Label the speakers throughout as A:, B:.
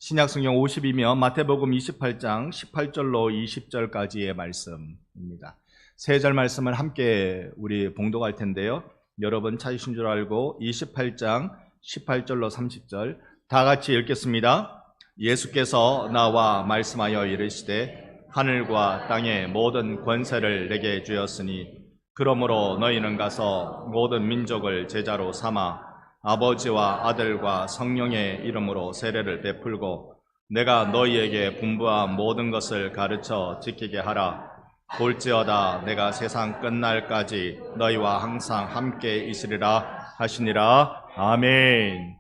A: 신약성경 50이며 마태복음 28장 18절로 20절까지의 말씀입니다. 세 절 말씀을 함께 우리 봉독할 텐데요. 여러분 찾으신 줄 알고 28장 18절로 30절 다 같이 읽겠습니다. 예수께서 나와 말씀하여 이르시되 하늘과 땅의 모든 권세를 내게 주었으니 그러므로 너희는 가서 모든 민족을 제자로 삼아 아버지와 아들과 성령의 이름으로 세례를 베풀고 내가 너희에게 분부한 모든 것을 가르쳐 지키게 하라. 볼지어다 내가 세상 끝날까지 너희와 항상 함께 있으리라 하시니라. 아멘.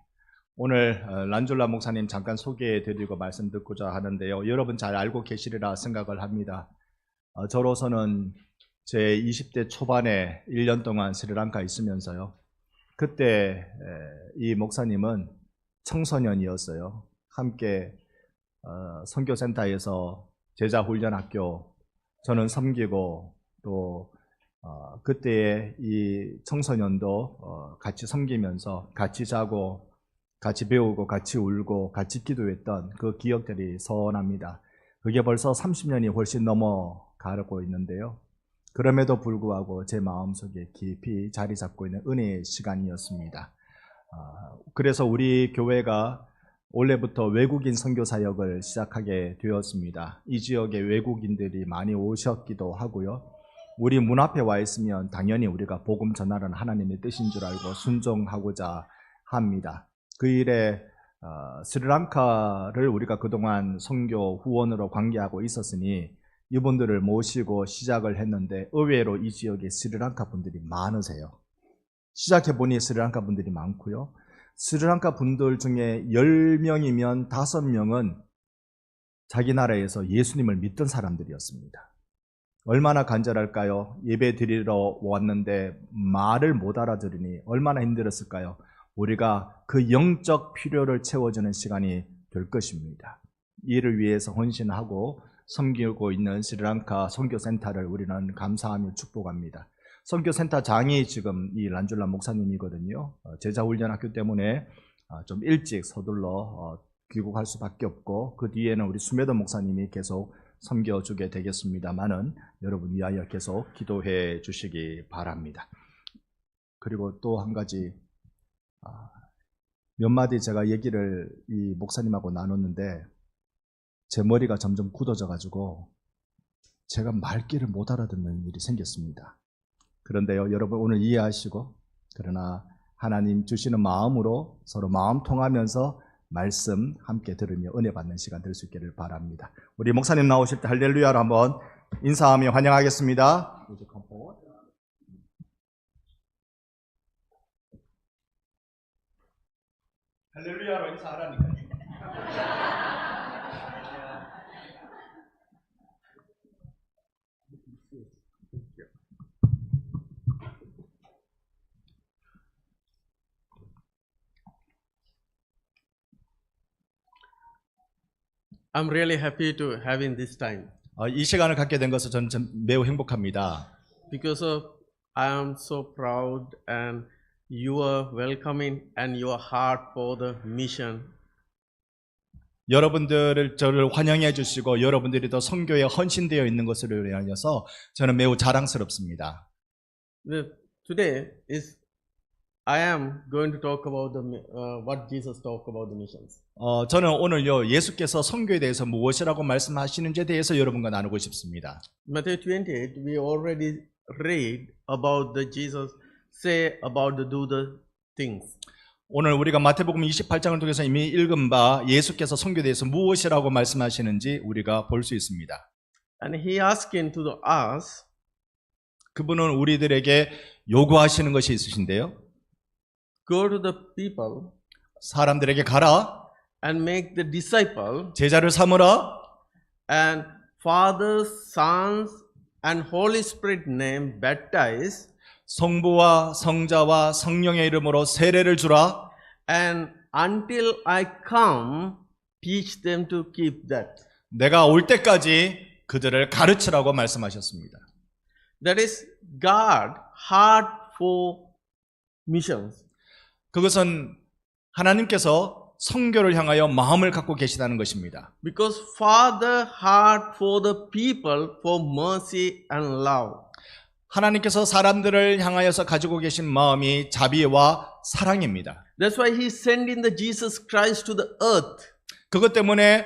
A: 오늘 란졸라 목사님 잠깐 소개해드리고 말씀 듣고자 하는데요. 여러분 잘 알고 계시리라 생각을 합니다. 저로서는 제 20대 초반에 1년 동안 스리랑카에 있으면서요. 그때 이 목사님은 청소년이었어요. 함께 선교센터에서 제자훈련학교 저는 섬기고 또 그때의 이 청소년도 같이 섬기면서 같이 자고 같이 배우고 같이 울고 같이 기도했던 그 기억들이 선합니다. 그게 벌써 30년이 훨씬 넘어가고 있는데요. 그럼에도 불구하고 제 마음속에 깊이 자리 잡고 있는 은혜의 시간이었습니다. 그래서 우리 교회가 올해부터 외국인 선교사역을 시작하게 되었습니다. 이 지역에 외국인들이 많이 오셨기도 하고요. 우리 문 앞에 와 있으면 당연히 우리가 복음 전하는 하나님의 뜻인 줄 알고 순종하고자 합니다. 그 일에 스리랑카를 우리가 그동안 선교 후원으로 관계하고 있었으니 이분들을 모시고 시작을 했는데 의외로 이 지역에 스리랑카 분들이 많으세요. 시작해보니 스리랑카 분들이 많고요. 스리랑카 분들 중에 10명이면 5명은 자기 나라에서 예수님을 믿던 사람들이었습니다. 얼마나 간절할까요? 예배 드리러 왔는데 말을 못 알아들으니 얼마나 힘들었을까요? 우리가 그 영적 필요를 채워주는 시간이 될 것입니다. 이를 위해서 헌신하고 섬기고 있는 스리랑카 선교센터를 우리는 감사하며 축복합니다. 선교센터장이 지금 이 란졸라 목사님이거든요. 제자훈련학교 때문에 좀 일찍 서둘러 귀국할 수밖에 없고 그 뒤에는 우리 수메더 목사님이 계속 섬겨주게 되겠습니다만은 여러분 위하여 계속 기도해 주시기 바랍니다. 그리고 또 한 가지 몇 마디 제가 얘기를 이 목사님하고 나눴는데 제 머리가 점점 굳어져 가지고 제가 말귀를 못 알아듣는 일이 생겼습니다. 그런데요, 여러분 오늘 이해하시고 그러나 하나님 주시는 마음으로 서로 마음 통하면서 말씀 함께 들으며 은혜 받는 시간 될 수 있기를 바랍니다. 우리 목사님 나오실 때 할렐루야로 한번 인사하며 환영하겠습니다. 할렐루야로 인사하라니까요.
B: I'm really happy to have in this time
A: 이 시간을 갖게 된 것을 저는 매우 행복합니다.
B: because of I am so proud and your welcoming and your heart for the mission.
A: 여러분들을 저를 환영해 주시고 여러분들이 더 선교에 헌신되어 있는 것을 위하여서 저는 매우 자랑스럽습니다.
B: Today is I am going to talk about the what Jesus talked about the missions.
A: 저는 오늘요 예수께서 선교에 대해서 무엇이라고 말씀하시는지에 대해서 여러분과 나누고 싶습니다.
B: Matthew 28 we already read about the Jesus say about the do the things.
A: 오늘 우리가 마태복음 28장을 통해서 이미 읽은 바 예수께서 선교에 대해서 무엇이라고 말씀하시는지 우리가 볼 수 있습니다.
B: And he asking to us
A: 그분은 우리들에게 요구하시는 것이 있으신데요.
B: go to the people
A: 사람들에게 가라.
B: and make the disciple
A: 제자를 삼으라.
B: and Father, Sons and Holy Spirit name baptize
A: 성부와 성자와 성령의 이름으로 세례를 주라.
B: and until I come teach them to keep that.
A: 내가 올 때까지 그들을 가르치라고 말씀하셨습니다.
B: That is God heart for missions.
A: 그것은 하나님께서 선교를 향하여 마음을 갖고 계시다는 것입니다.
B: Because Father heart for the people for mercy and love.
A: 하나님께서 사람들을 향하여서 가지고 계신 마음이 자비와 사랑입니다.
B: That's why He sent in the Jesus Christ to the earth.
A: 그것 때문에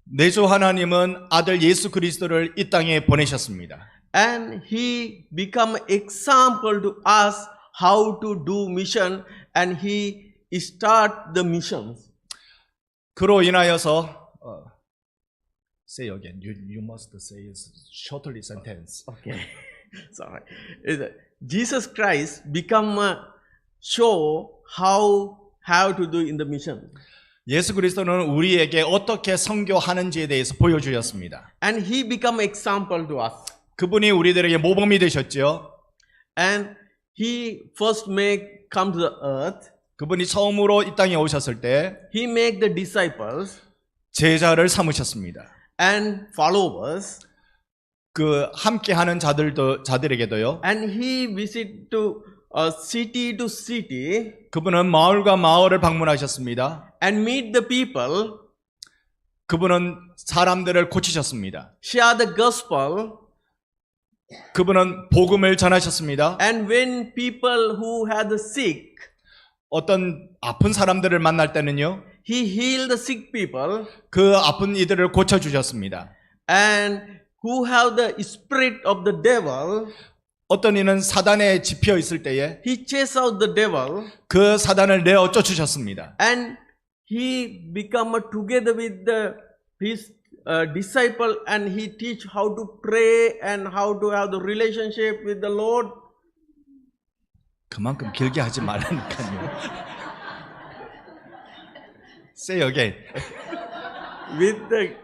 A: 내주 하나님은 아들 예수 그리스도를 이 땅에 보내셨습니다.
B: And He become example to us how to do mission, and He start the missions.
A: 그로 인하여서 say again. You must say it shortly sentence.
B: Okay, sorry. Jesus Christ become a show how to do in the mission.
A: 예수 그리스도는 우리에게 어떻게 선교하는지에 대해서 보여주셨습니다.
B: And He become example to us.
A: 그분이 우리들에게 모범이 되셨죠.
B: And He first come to the earth.
A: 그분이 처음으로 이 땅에 오셨을 때
B: He make the disciples
A: 제자를 삼으셨습니다.
B: and followers.
A: 그 함께하는 자들에게도요.
B: And He visit to city to city
A: 그분은 마을과 마을을 방문하셨습니다.
B: and meet the people,
A: 그분은 사람들을 고치셨습니다.
B: share the gospel.
A: 그분은 복음을 전하셨습니다.
B: And when people who had the sick,
A: 어떤 아픈 사람들을 만날 때는요.
B: He healed the sick people.
A: 그 아픈 이들을 고쳐주셨습니다.
B: And who have the spirit of the devil,
A: 어떤 이는 사단에 집혀 있을 때에
B: He chase out the devil.
A: 그 사단을 내어 쫓으셨습니다.
B: And He become together with His disciple, and He teach how to pray and how to have the relationship with the Lord.
A: 그만큼 길게 하지 말라니까요. Say again.
B: With the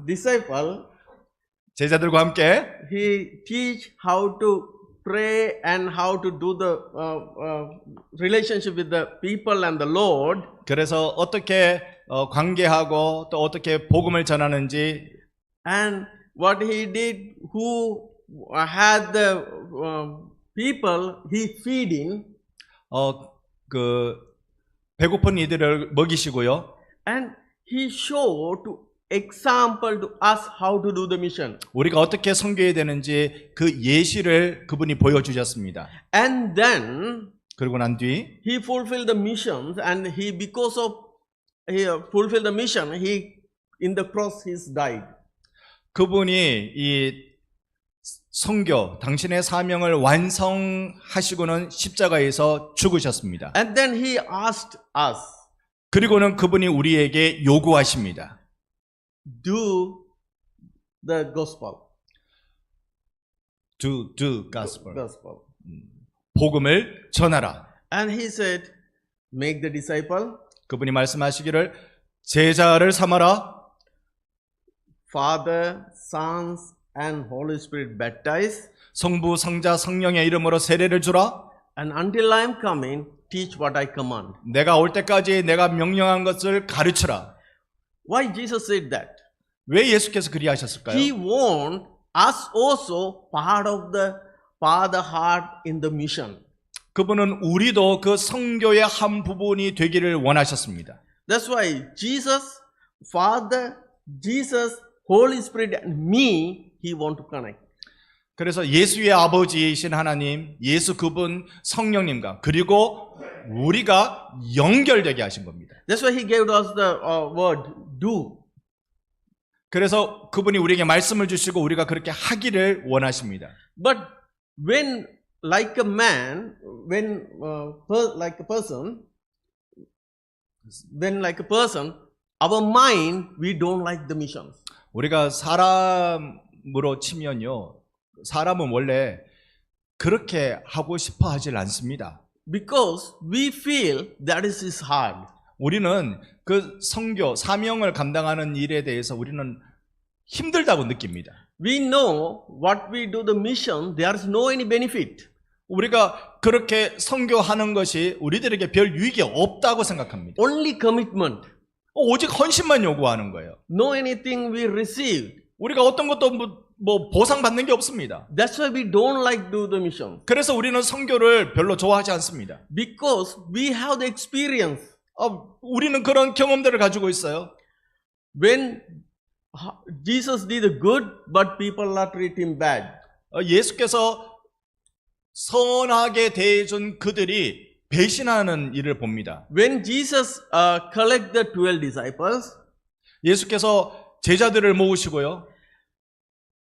B: disciple,
A: 제자들과 함께
B: He teach how to pray and how to do the relationship with the people and the Lord.
A: 그래서 어떻게 관계하고 또 어떻게 복음을 전하는지
B: And what He did, who had the people He feeding,
A: 그 배고픈 이들을 먹이시고요.
B: and He showed to example to us how to do the mission.
A: 우리가 어떻게 선교해야 되는지 그 예시를 그분이 보여주셨습니다.
B: And then
A: 그러고 난 뒤
B: He fulfilled the missions, and because of He fulfilled the mission, He in the cross He died.
A: 그분이 이 선교, 당신의 사명을 완성하시고는 십자가에서 죽으셨습니다.
B: And then He asked us,
A: 그리고는 그분이 우리에게 요구하십니다.
B: do the gospel.
A: Do gospel.
B: Gospel.
A: 복음을 전하라.
B: And He said, make the disciple,
A: 그분이 말씀하시기를 제자를 삼아라.
B: Father, Sons, and Holy Spirit baptize.
A: 성부, 성자, 성령의 이름으로 세례를 주라.
B: And until I am coming, teach what I command.
A: 내가 올 때까지 내가 명령한 것을 가르치라.
B: Why Jesus said that?
A: 왜 예수께서 그리하셨을까요?
B: He want us also part of the Father heart in the mission.
A: 그분은 우리도 그 성교의 한 부분이 되기를 원하셨습니다.
B: That's why Jesus, Father, Jesus, Holy Spirit, and me, He want to connect.
A: 그래서 예수의 아버지이신 하나님, 예수 그분 성령님과 그리고 우리가 연결되게 하신 겁니다.
B: That's why He gave us the word do.
A: 그래서 그분이 우리에게 말씀을 주시고 우리가 그렇게 하기를 원하십니다.
B: But when like a man, when like a person, our mind, we don't like the missions.
A: 우리가 사람으로 치면요. 사람은 원래 그렇게 하고 싶어 하질 않습니다.
B: Because we feel that is hard.
A: 우리는 그 선교, 사명을 감당하는 일에 대해서 우리는 힘들다고 느낍니다.
B: We know what we do the mission, there is no any benefit.
A: 우리가 그렇게 선교하는 것이 우리들에게 별 유익이 없다고 생각합니다.
B: Only commitment.
A: 오직 헌신만 요구하는 거예요.
B: No anything we receive.
A: 우리가 어떤 것도 뭐 보상받는 게 없습니다.
B: That's why we don't like do the mission.
A: 그래서 우리는 선교를 별로 좋아하지 않습니다.
B: Because we have the experience.
A: 우리는 그런 경험들을 가지고 있어요.
B: When Jesus did good, but people are treating him bad.
A: 예수께서 선하게 대해준 그들이 배신하는 일을 봅니다.
B: When Jesus collect the 12 disciples,
A: 예수께서 제자들을 모으시고요.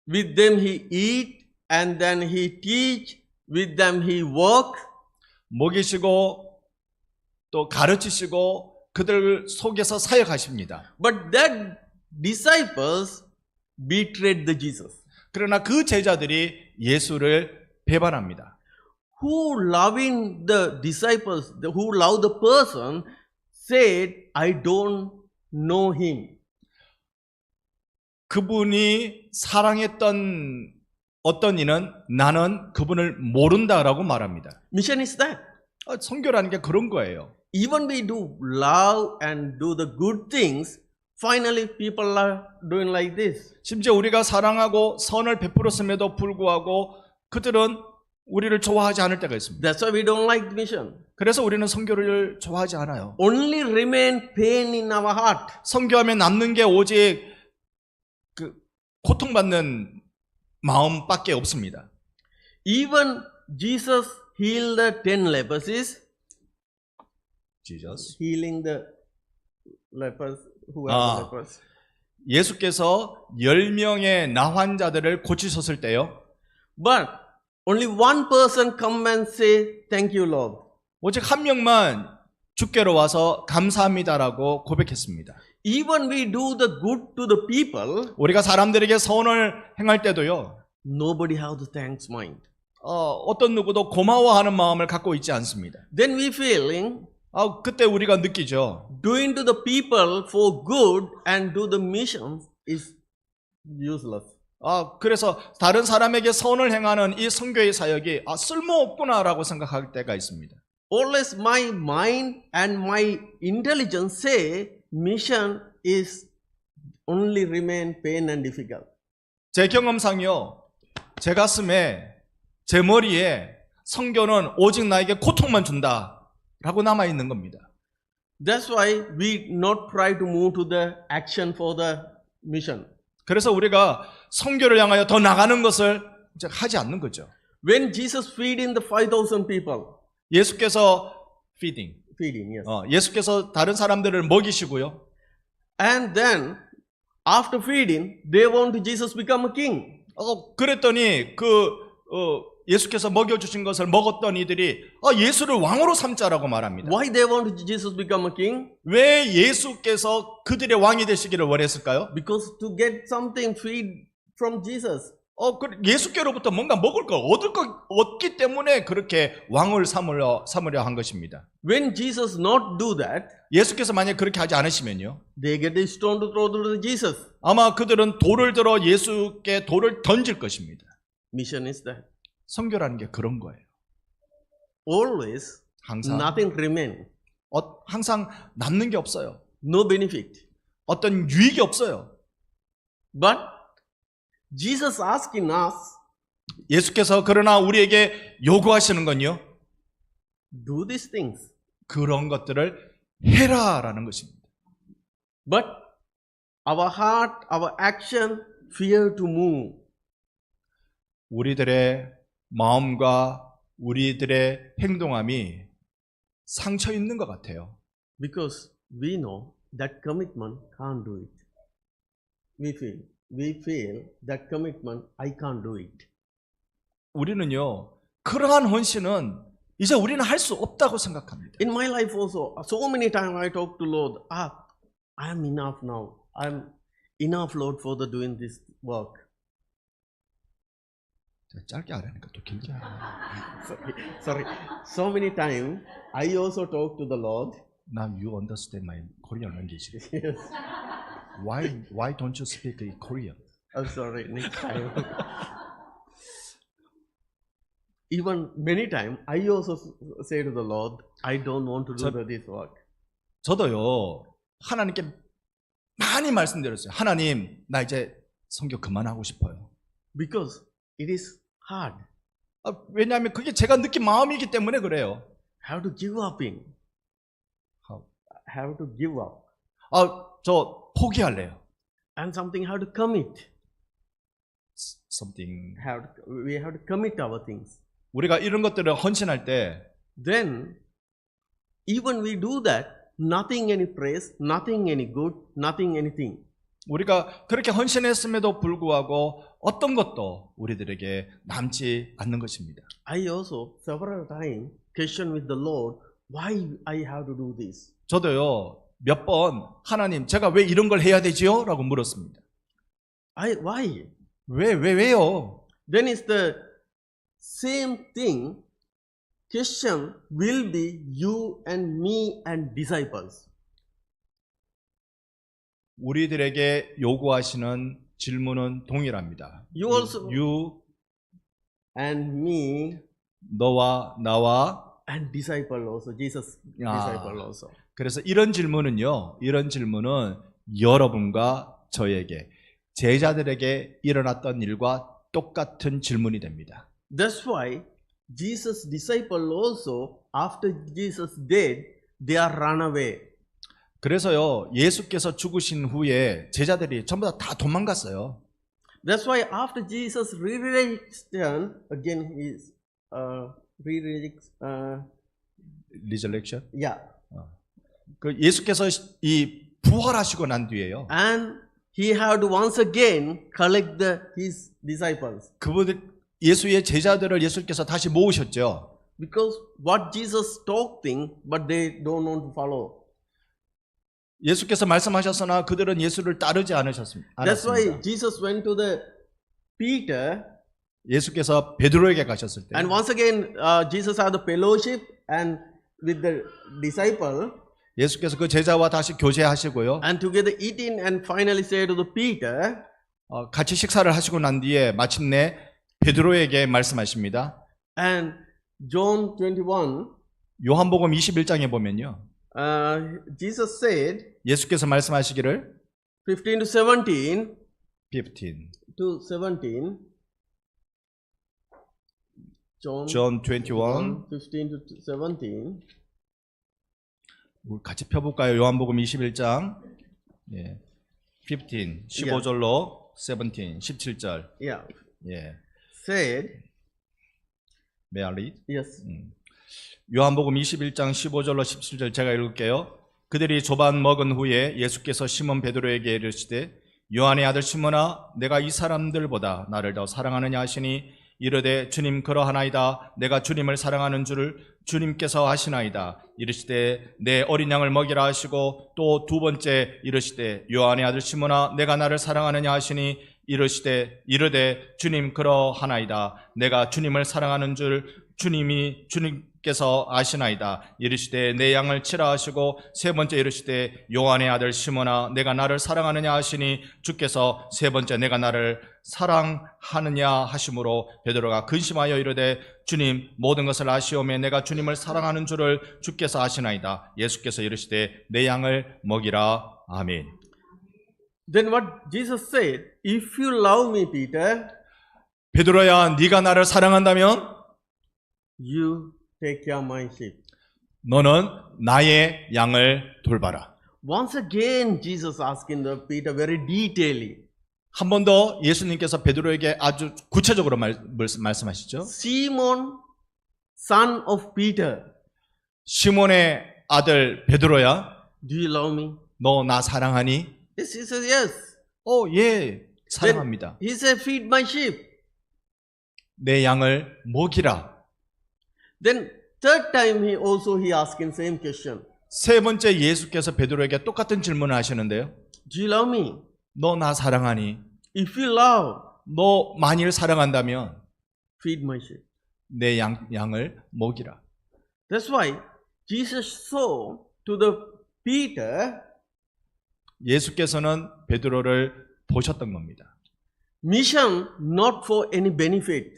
B: with them he eat, and then he teach, with them he work.
A: 먹이시고 또 가르치시고 그들 속에서 사역하십니다.
B: But that disciples betrayed the Jesus.
A: 그러나 그 제자들이 예수를 배반합니다.
B: Who loving the disciples, who love the person, said, I don't know him.
A: 그분이 사랑했던 어떤 이는 나는 그분을 모른다라고 말합니다.
B: Mission is that.
A: 선교라는 게 그런 거예요.
B: Even we do love and do the good things, finally people are doing like this.
A: 심지어 우리가 사랑하고 선을 베풀었음에도 불구하고 그들은 우리를 좋아하지 않을 때가 있습니다.
B: That's why we don't like mission.
A: 그래서 우리는 선교를 좋아하지 않아요.
B: Only remain pain in our heart.
A: 선교하면 남는 게 오직 그 고통받는 마음밖에 없습니다.
B: Even Jesus healed the 10 leprosies,
A: Jesus.
B: healing the lepers, who are the lepers.
A: 예수께서 10명의 나환자들을 고치셨을 때요.
B: But only one person come and say, thank you, Lord.
A: 오직 한 명만 주께로 와서 감사합니다라고 고백했습니다.
B: Even we do the good to the people,
A: 우리가 사람들에게 선을 행할 때도요.
B: nobody have the thanks mind.
A: 어떤 누구도 고마워하는 마음을 갖고 있지 않습니다.
B: Then we feeling
A: 그때 우리가 느끼죠.
B: doing to the people for good and do the mission is useless.
A: 그래서 다른 사람에게 선을 행하는 이 선교의 사역이 쓸모없구나라고 생각할 때가 있습니다.
B: Always my mind and my intelligence say mission is only remain pain and difficult.
A: 제 경험상이요. 제 가슴에 제 머리에 선교는 오직 나에게 고통만 준다라고 남아 있는 겁니다.
B: That's why we not try to move to the action for the mission.
A: 그래서 우리가 선교를 향하여 더 나가는 것을 이제 하지 않는 거죠.
B: When Jesus feeding the 5,000 people,
A: 예수께서 feeding,
B: yes.
A: 예수께서 다른 사람들을 먹이시고요.
B: And then after feeding, they want Jesus become a king.
A: 그랬더니 예수께서 먹여주신 것을 먹었던 이들이 예수를 왕으로 삼자라고 말합니다.
B: Why they want Jesus become a king?
A: 왜 예수께서 그들의 왕이 되시기를 원했을까요?
B: Because to get something feed from Jesus.
A: 예수께로부터 뭔가 먹을 거, 얻을 거 얻기 때문에 그렇게 왕을 삼으려 한 것입니다.
B: When Jesus not do that,
A: 예수께서 만약 그렇게 하지 않으시면요,
B: they get a stone to throw to Jesus.
A: 아마 그들은 돌을 들어 예수께 돌을 던질 것입니다.
B: Mission is that.
A: 선교라는 게 그런 거예요.
B: Always,
A: 항상
B: nothing remain.
A: 항상 남는 게 없어요.
B: No benefit.
A: 어떤 유익이 없어요.
B: But Jesus asking us,
A: 예수께서 그러나 우리에게 요구하시는 건요,
B: do these things.
A: 그런 것들을 해라라는 것입니다.
B: But our heart, our action, fear to move.
A: 우리들의 마음과 우리들의 행동함이 상처 있는 것 같아요.
B: Because we know that commitment can't do it. We feel that commitment I can't do it.
A: 우리는요, 그러한 헌신은 이제 우리는 할 수 없다고 생각합니다.
B: In my life also, so many times I talk to Lord, I am enough now. I'm enough, Lord, for the doing this work.
A: 짧게 하라니까 또 길게 하라.
B: Sorry. So many times I also talk to the Lord.
A: Now you understand my Korean language.
B: Yes.
A: Why don't you speak in Korean?
B: I'm sorry, next time. Even many times I also say to the Lord, I don't want to do this work.
A: 저도요, 하나님께 많이 말씀드렸어요. 하나님, 나 이제 선교 그만하고 싶어요.
B: Because it is hard.
A: 왜냐하면 그게 제가 느낀 마음이기 때문에 그래요.
B: Have to give up in.
A: How?
B: have to give up.
A: 저 포기할래요.
B: And something have to commit.
A: Something.
B: We have to commit our things.
A: 우리가 이런 것들을 헌신할 때
B: Then, even we do that, nothing any praise, nothing any good, nothing anything.
A: 우리가 그렇게 헌신했음에도 불구하고 어떤 것도 우리들에게 남지 않는 것입니다.
B: I also several times question with the Lord, why I have to do this?
A: 저도요 몇 번 하나님 제가 왜 이런 걸 해야 되지요? 라고 물었습니다.
B: Why?
A: 왜요?
B: Then it's the same thing. Question will be you and me and disciples.
A: 우리들에게 요구하시는 질문은 동일합니다.
B: You also
A: You,
B: and me
A: 너와 나와.
B: and disciple also. Jesus disciple also.
A: 그래서 이런 질문은 여러분과 저에게 제자들에게 일어났던 일과 똑같은 질문이 됩니다.
B: That's why Jesus disciple also after Jesus dead, they are run away.
A: 그래서요 예수께서 죽으신 후에 제자들이 전부 다 도망갔어요.
B: That's why after Jesus resurrection, again his
A: Resurrection.
B: yeah,
A: 그 예수께서 이 부활하시고 난 뒤에요.
B: and he had to once again collect his disciples.
A: 그분들 예수의 제자들을 예수께서 다시 모으셨죠.
B: Because what Jesus talking, but they don't want to follow.
A: 예수께서 말씀하셨으나 그들은 예수를 따르지 않으셨습니다.
B: That's why Jesus went to the Peter,
A: 예수께서 베드로에게 가셨을 때
B: and once again Jesus had the fellowship and with the disciple,
A: 예수께서 그 제자와 다시 교제하시고요.
B: and together eating, and finally say to the Peter,
A: 같이 식사를 하시고 난 뒤에 마침내 베드로에게 말씀하십니다.
B: and John 21,
A: 요한복음 21장에 보면요.
B: Jesus said,
A: 예수께서 말씀하시기를
B: 15 to 17
A: 15.
B: to 17,
A: John 21.
B: 15 to 17.
A: 우리 같이 펴볼까요? 요한복음 21장 15, 15절로 17, 17절.
B: Yeah,
A: 예.
B: said,
A: May I read?
B: yes.
A: 요한복음 21장 15절로 17절 제가 읽을게요. 그들이 조반 먹은 후에 예수께서 시몬 베드로에게 이르시되 요한의 아들 시몬아 내가 이 사람들보다 나를 더 사랑하느냐 하시니 이르되 주님 그러하나이다. 내가 주님을 사랑하는 줄을 주님께서 아시나이다. 이르시되 내 어린 양을 먹이라 하시고 또 두 번째 이르시되 요한의 아들 시몬아 내가 나를 사랑하느냐 하시니 이르되 주님 그러하나이다. 내가 주님을 사랑하는 줄 주님께서 아시나이다. 이르시되 내 양을 치라 하시고 세 번째 이르시되 요한의 아들 시몬아 내가 나를 사랑하느냐 하시니 주께서 세 번째 내가 나를 사랑하느냐 하심으로 베드로가 근심하여 이르되 주님 모든 것을 아시오매 내가 주님을 사랑하는 줄을 주께서 아시나이다. 예수께서 이르시되 내 양을 먹이라. 아멘.
B: Then what Jesus said, if you love me, Peter,
A: 베드로야 네가 나를 사랑한다면
B: you take care of my sheep.
A: 너는 나의 양을 돌봐라.
B: Once again, Jesus asking the Peter very detailedly.
A: 한 번 더 예수님께서 베드로에게 아주 구체적으로 말씀하시죠.
B: Simon, son of Peter,
A: 시몬의 아들 베드로야,
B: do you love me?
A: 너 나 사랑하니?
B: Yes, he says yes.
A: 예, 사랑합니다.
B: He said, feed my sheep.
A: 내 양을 먹이라.
B: Then third time he asking same question.
A: 세 번째 예수께서 베드로에게 똑같은 질문을 하시는데요.
B: Do you love me?
A: 너 나 사랑하니?
B: If you love,
A: 너 만일 사랑한다면
B: feed my sheep.
A: 내 양을 먹이라.
B: That's why Jesus saw to the Peter,
A: 예수께서는 베드로를 보셨던 겁니다.
B: mission not for any benefit.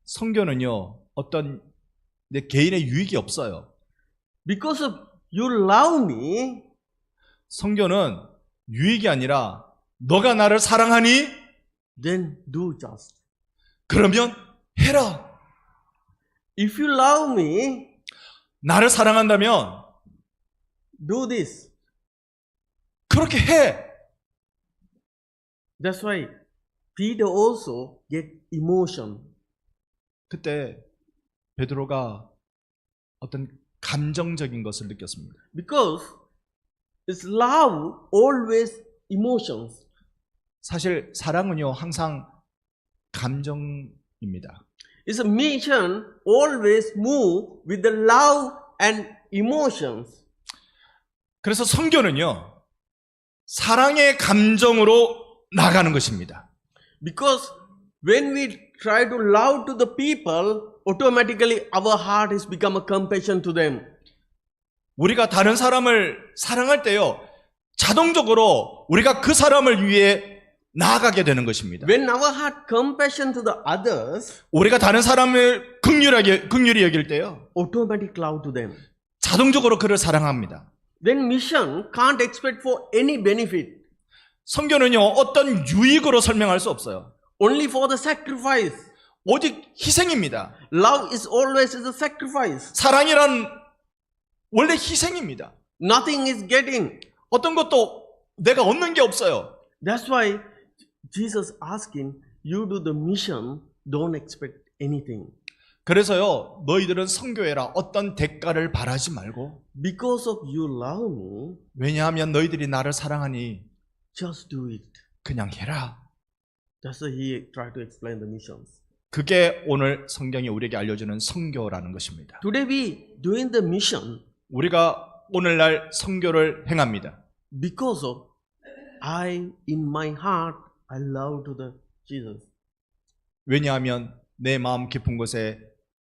A: 성교는요, 어떤 내 개인의 유익이 없어요.
B: Because of you love me,
A: 성교는 유익이 아니라 너가 나를 사랑하니?
B: then do just.
A: 그러면 해라.
B: If you love me,
A: 나를 사랑한다면
B: do this.
A: 그렇게 해.
B: That's why Peter also get emotion.
A: 그때 베드로가 어떤 감정적인 것을 느꼈습니다.
B: Because it's love always emotions.
A: 사실 사랑은요 항상 감정입니다.
B: It's a mission always move with the love and emotions.
A: 그래서 선교는요 사랑의 감정으로 나가는 것입니다.
B: Because when we try to love to the people, automatically our heart has become a compassion to them.
A: 우리가 다른 사람을 사랑할 때요 자동적으로 우리가 그 사람을 위해 나아가게 되는 것입니다.
B: When our heart compassion to the others,
A: 우리가 다른 사람을 긍휼히 여길 때요
B: automatic love to them.
A: 자동적으로 그를 사랑합니다.
B: Then mission can't expect for any benefit.
A: 선교는요 어떤 유익으로 설명할 수 없어요.
B: Only for the sacrifice.
A: 오직 희생입니다.
B: Love is always a sacrifice.
A: 사랑이란 원래 희생입니다.
B: Nothing is getting.
A: 어떤 것도 내가 얻는 게 없어요.
B: That's why Jesus asking you do the mission, don't expect anything.
A: 그래서요 너희들은 선교해라. 어떤 대가를 바라지 말고.
B: Because of you love me,
A: 왜냐하면 너희들이 나를 사랑하니
B: just do it.
A: 그냥 해라.
B: That's why he tried to explain the missions.
A: 그게 오늘 성경이 우리에게 알려주는 선교라는 것입니다.
B: Today we doing the mission
A: 우리가 오늘날 선교를 행합니다.
B: because of I in my heart I love to the Jesus.
A: 왜냐하면 내 마음 깊은 곳에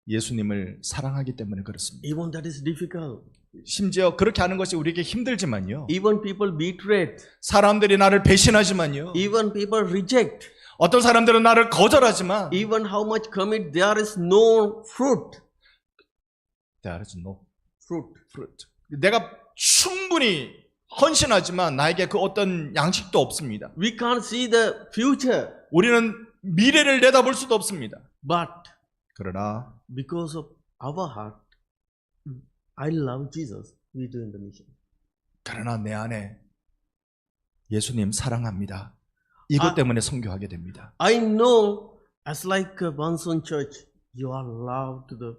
A: 예수님을 사랑하기 때문에 그렇습니다.
B: Even that is difficult.
A: 심지어 그렇게 하는 것이 우리에게 힘들지만요.
B: Even people betray.
A: 사람들이 나를 배신하지만요.
B: Even people reject.
A: 어떤 사람들은 나를 거절하지만
B: Even how much commit, there is no fruit.
A: There is no
B: Fruit.
A: fruit. 내가 충분히 헌신하지만 나에게 그 어떤 양식도 없습니다.
B: We can't see the future.
A: 우리는 미래를 내다볼 수도 없습니다.
B: But
A: 그러나
B: because of our heart, I love Jesus, we doing the mission.
A: 그러나 내 안에 예수님 사랑합니다. 이것 때문에 선교하게 됩니다.
B: I know, as like Bunson Church, you are loved to the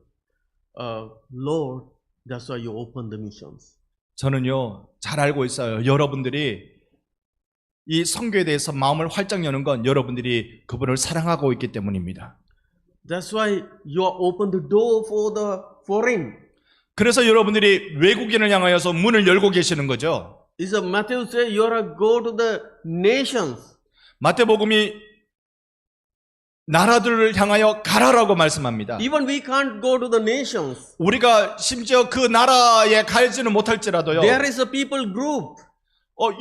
B: Lord. That's why you open the missions.
A: 저는요 잘 알고 있어요. 여러분들이 이 선교에 대해서 마음을 활짝 여는 건 여러분들이 그분을 사랑하고 있기 때문입니다.
B: That's why you are open the door for the foreign.
A: 그래서 여러분들이 외국인을 향하여서 문을 열고 계시는 거죠.
B: Is a Matthew say you are go to the nations.
A: 마태복음이 나라들을 향하여 가라라고 말씀합니다.
B: Even we can't go to the nations.
A: 우리가 심지어 그 나라에 가지는 못할지라도요.
B: There is a people group.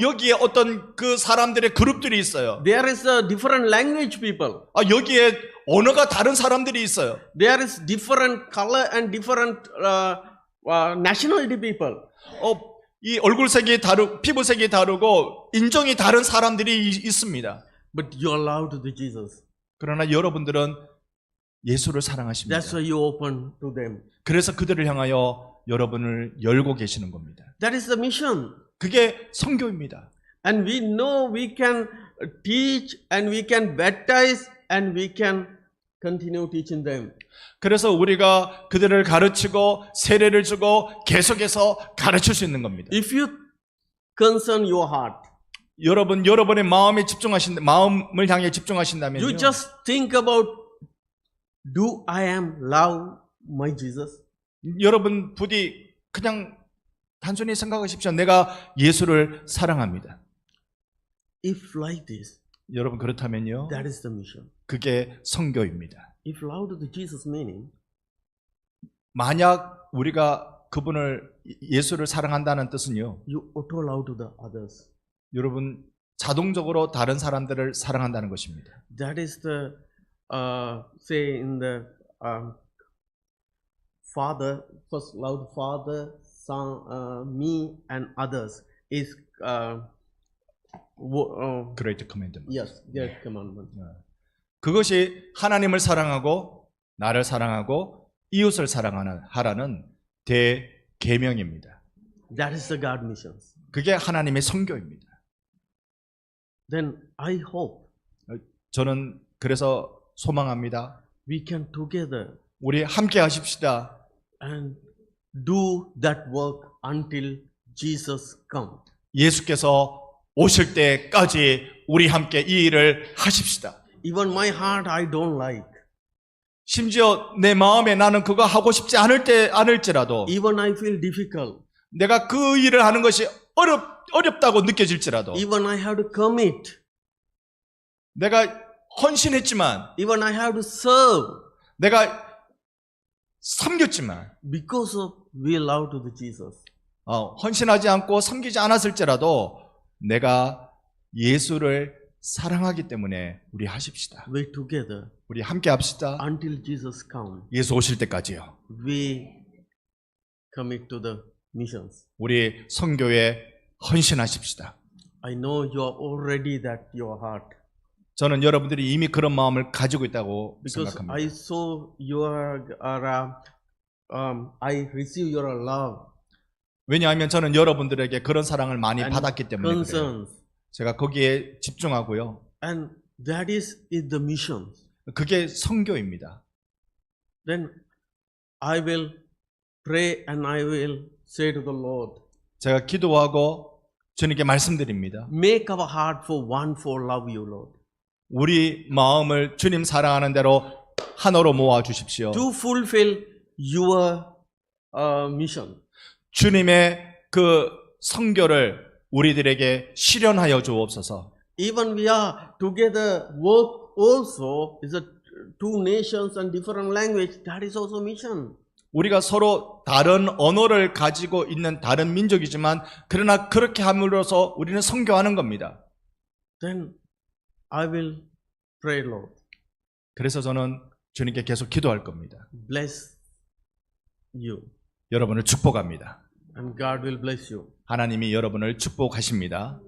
A: 여기에 어떤 그 사람들의 그룹들이 있어요.
B: There is a different language people.
A: 여기에 언어가 다른 사람들이 있어요.
B: There is different color and different nationality people.
A: 이 얼굴색이 피부색이 다르고 인종이 다른 사람들이 있습니다.
B: But you are allowed to the Jesus.
A: 그러나 여러분들은 예수를 사랑하십니다.
B: That's why you open to them.
A: 그래서 그들을 향하여 여러분을 열고 계시는 겁니다.
B: That is the mission.
A: 그게 선교입니다.
B: And we know we can teach and we can baptize and we can continue teaching them.
A: 그래서 우리가 그들을 가르치고 세례를 주고 계속해서 가르칠 수 있는 겁니다.
B: If you concern your heart,
A: 여러분의 마음을 향해 집중하신다면요.
B: you just think about, do I am love my Jesus?
A: 여러분 부디 그냥 단순히 생각하십시오. 내가 예수를 사랑합니다.
B: If like this,
A: 여러분 그렇다면요.
B: that is the mission.
A: 그게 선교입니다.
B: If love to the Jesus meaning,
A: 만약 우리가 예수를 사랑한다는 뜻은요.
B: you auto love to the others.
A: 여러분 자동적으로 다른 사람들을 사랑한다는 것입니다.
B: That is the say in the Father, first love Father, Son, me and others is
A: Great commandment.
B: yes, their commandment.
A: 그것이 하나님을 사랑하고 나를 사랑하고 이웃을 하라는 대계명입니다.
B: That is the God missions.
A: 그게 하나님의 선교입니다.
B: then I hope
A: 저는 그래서 소망합니다.
B: we can together
A: 우리 함께 하십시다.
B: and do that work until Jesus comes.
A: 예수께서 오실 때까지 우리 함께 이 일을 하십시다.
B: Even my heart I don't like.
A: 심지어 내 마음에 나는 그거 하고 싶지 않을지라도
B: Even I feel difficult.
A: 내가 그 일을 하는 것이 어렵다고 느껴질지라도
B: Even I have to commit.
A: 내가 헌신했지만
B: Even I have to serve
A: 내가 섬겼지만
B: because of we love to the Jesus.
A: 헌신하지 않고 섬기지 않았을지라도 내가 예수를 사랑하기 때문에 우리 하십시다.
B: We together
A: 우리 함께 합시다.
B: until Jesus comes.
A: 예수 오실 때까지요.
B: We commit to the missions.
A: 우리 선교에 헌신하십시다.
B: I know you are already that your heart
A: 저는 여러분들이 이미 그런 마음을 가지고 있다고
B: because
A: 생각합니다.
B: I saw your I receive your love
A: 왜냐하면 저는 여러분들에게 그런 사랑을 많이
B: and
A: 받았기 때문에 그래요.
B: concerns,
A: 제가 거기에 집중하고요.
B: and that is the missions.
A: 그게 선교입니다.
B: Then I will pray and I will say to the Lord,
A: 제가 기도하고 주님께 말씀드립니다.
B: make our heart for one for love you, Lord.
A: 우리 마음을 주님 사랑하는 대로 하나로 모아 주십시오.
B: To fulfill your mission.
A: 주님의 그 선교를 우리들에게 실현하여 주옵소서.
B: Even we are together work also is a two nations and different language. That is also mission.
A: 우리가 서로 다른 언어를 가지고 있는 다른 민족이지만 그러나 그렇게 함으로써 우리는 선교하는 겁니다.
B: Then I will pray, Lord.
A: 그래서 저는 주님께 계속 기도할 겁니다.
B: Bless you.
A: 여러분을 축복합니다.
B: And God will bless you.
A: 하나님이 여러분을 축복하십니다.